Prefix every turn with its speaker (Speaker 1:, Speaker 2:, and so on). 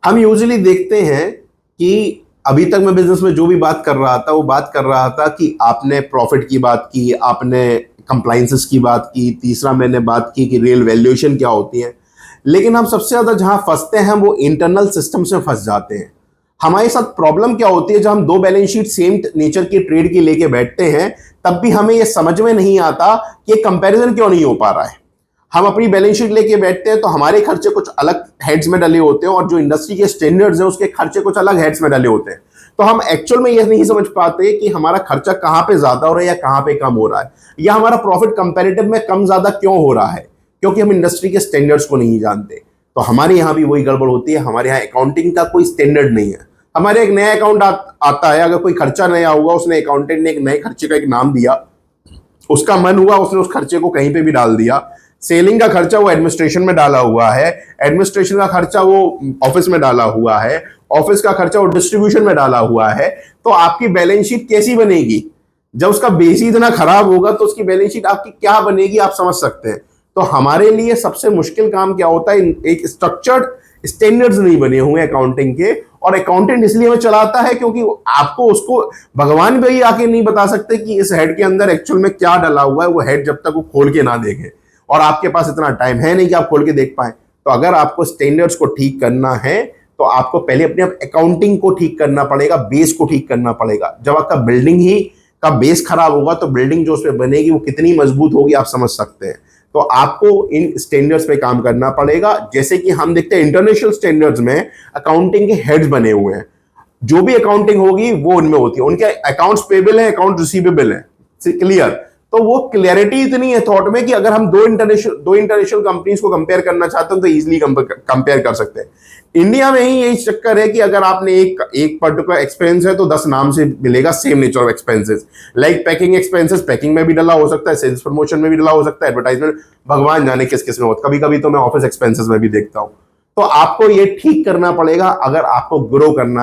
Speaker 1: हम यूजुअली देखते हैं कि अभी तक मैं बिजनेस में जो भी बात कर रहा था वो बात कर रहा था कि आपने प्रॉफिट की बात की, आपने कंप्लाइंसेस की बात की, तीसरा मैंने बात की कि रियल वैल्यूएशन क्या होती है। लेकिन हम सबसे ज्यादा जहां फंसते हैं वो इंटरनल सिस्टम से फंस जाते हैं। हमारे साथ प्रॉब्लम क्या होती है, जब हम दो बैलेंस शीट सेम नेचर की ट्रेड की लेके बैठते हैं तब भी हमें यह समझ में नहीं आता कि ये कंपैरिजन क्यों नहीं हो पा रहा है। हम अपनी बैलेंस शीट लेके बैठते हैं तो हमारे खर्चे कुछ अलग हेड्स में डले होते हैं और जो इंडस्ट्री के स्टैंडर्ड्स हैं उसके खर्चे कुछ अलग हेड्स में डले होते हैं। तो हम एक्चुअल में यह नहीं समझ पाते कि हमारा खर्चा कहां पे ज्यादा हो रहा है या कहां पे कम हो रहा है, या हमारा प्रॉफिट कंपैरेटिव में कम ज्यादा क्यों हो रहा है, क्योंकि हम इंडस्ट्री के स्टैंडर्ड्स को नहीं जानते। तो हमारे यहाँ भी वही गड़बड़ होती है, हमारे यहाँ अकाउंटिंग का कोई स्टैंडर्ड नहीं है। हमारे एक नया अकाउंट आता है, अगर कोई खर्चा नया हुआ, उसने अकाउंटेंट ने एक नए खर्चे का एक नाम दिया, उसका मन हुआ उसने उस खर्चे को कहीं पे भी डाल दिया। सेलिंग का खर्चा वो एडमिनिस्ट्रेशन में डाला हुआ है, एडमिनिस्ट्रेशन का खर्चा वो ऑफिस में डाला हुआ है, ऑफिस का खर्चा वो डिस्ट्रीब्यूशन में डाला हुआ है। तो आपकी बैलेंस शीट कैसी बनेगी? जब उसका बेस ही इतना खराब होगा तो उसकी बैलेंस शीट आपकी क्या बनेगी, आप समझ सकते हैं। तो हमारे लिए सबसे मुश्किल काम क्या होता है, एक स्ट्रक्चर्ड स्टैंडर्ड्स नहीं बने हुए अकाउंटिंग के। और अकाउंटेंट इसलिए हमें चलाता है क्योंकि आपको उसको भगवान भी आके नहीं बता सकते कि इस हेड के अंदर एक्चुअल में क्या डला हुआ है, वो हेड जब तक वो खोल के ना देखे। और आपके पास इतना टाइम है नहीं कि आप खोल के देख पाए। तो अगर आपको स्टैंडर्ड्स को ठीक करना है तो आपको पहले अपने अकाउंटिंग को ठीक करना पड़ेगा, बेस को ठीक करना पड़ेगा। जब आपका बिल्डिंग ही का बेस खराब होगा तो बिल्डिंग जो उसमें बनेगी वो कितनी मजबूत होगी आप समझ सकते हैं। तो आपको इन स्टैंडर्ड्स पे काम करना पड़ेगा। जैसे कि हम देखते हैं इंटरनेशनल स्टैंडर्ड्स में अकाउंटिंग के हेड्स बने हुए हैं, जो भी अकाउंटिंग होगी वो उनमें होती है। उनके अकाउंट्स पेबल है, अकाउंट रिसीवेबल है, क्लियर। तो वो क्लियरिटी इतनी है थॉट में कि अगर हम दो इंटरनेशनल कंपनीज को कंपेयर करना चाहते हैं तो इजीली कंपेयर कर सकते हैं। इंडिया में ही यही चक्कर है कि अगर आपने एक पर्टिकुलर एक्सपेंस है तो 10 नाम से मिलेगा same nature of expenses. Like packing expenses, packing में भी डला हो सकता है, सेल्स प्रमोशन में भी डला हो सकता है, एडवर्टाइजमेंट, भगवान जाने किस किस में होता। कभी कभी तो मैं ऑफिस एक्सपेंसेस में भी देखता हूं। तो आपको ये ठीक करना पड़ेगा अगर आपको ग्रो करना है।